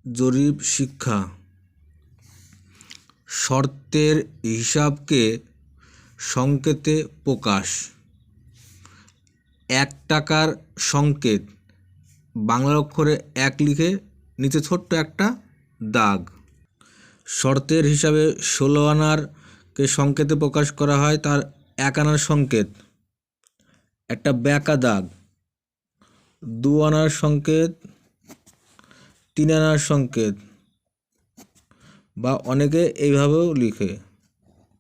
জরিপ শিক্ষা। শর্তের হিসাবকে সংকেতে প্রকাশ। 1 টাকার সংকেত বাংলা অক্ষরে 1 লিখে নিচে ছোট্ট একটা দাগ। শর্তের হিসাবে 16 আনারকে সংকেতে প্রকাশ করা হয় তার 1 আনার সংকেত একটা বেঁকা দাগ, 2 আনার সংকেত 3 আনার সংকেত, বা অনেকে এইভাবেও লিখে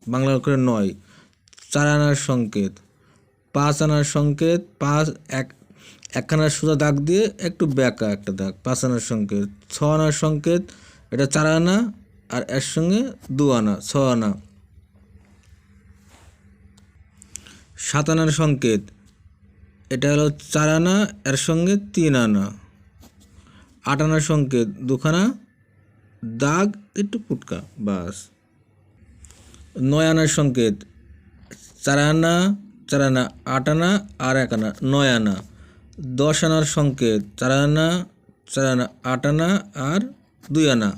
বাংলা অক্ষরে 9, 4 আনার সংকেত, 5 আনার সংকেত, 5 একখানা সোজা দাগ দিয়ে একটু বেঁকা একটা দাগ, 5 আনার সংকেত, 6 আনার সংকেত, এটা 4 আনা আর এর সঙ্গে 2 আনা, 6 আনা, 7 আনার সংকেত, এটা হলো 4 আনা এর সঙ্গে 3 আনা, 8 আনার সংকেত, 2খানা দাগ একটু ফুটকা, বাস। 9 আনার সংকেত 4 আনা 4 আনা, 8 আনা আর 1 আনা, 9 আনা। 10 আনার সংকেত 4 আনা 4 আনা, 8 আনা আর 2 আনা,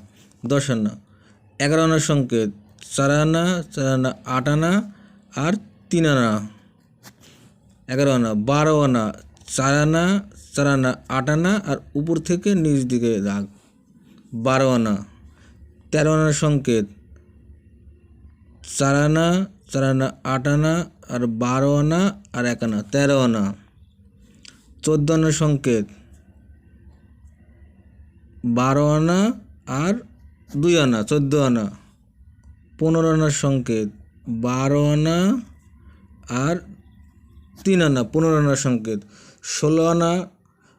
10 আনা। 11 আনার সংকেত 4 আনা 4 আনা, 8 আনা আর 3 আনা, 11 আনা। 12 আনা 4 আনা 4 আনা, 8 আনা আর উপর থেকে নিচ দিকে দাগ, 12 আনা। 13 আনার সংকেত 4 আনা 4 আনা, 8 আনা আর 12 আনা আর 1 আনা, 13 আনা। 14 আনার সংকেত 12 আনা আর 2 আনা, 14 আনা। 15 আনার সংকেত 12 আনা আর 3 আনা, 15 আনার সংকেত। 16 আনা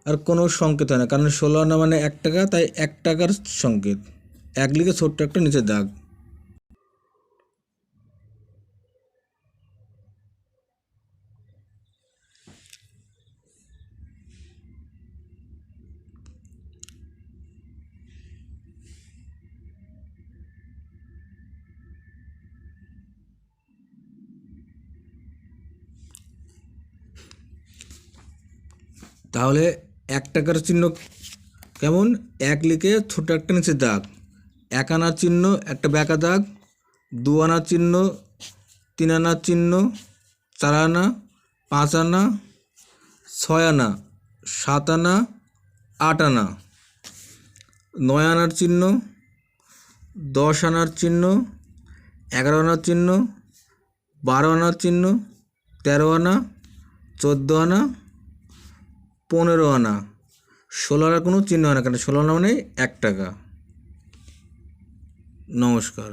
আর কোনো সংকেত হয় না, কারণ 16 আনা মানে 1 টাকা, তাই 1 টাকার সংকেত 1 লিখে ছোট্ট একটা নিচে দাগ। তাহলে 1 টাকার চিহ্ন কেমন? 1 লিখে ছোট একটা নিচে দাগ, 1 আনার চিহ্ন একটা বেঁকা দাগ, 2 আনার চিহ্ন, 3 আনার চিহ্ন, 4 আনা, 5 আনা, 6 আনা, 7 আনা, 8 আনা। 9 আনার চিহ্ন, 10 আনার চিহ্ন, 11 আনার চিহ্ন, 12 আনার চিহ্ন, 13 আনা, 14 আনা, 15 আনা। 16 আনার কোনো চিহ্ন হয় না, কারণ 16 আনা মানে 1 টাকা। নমস্কার।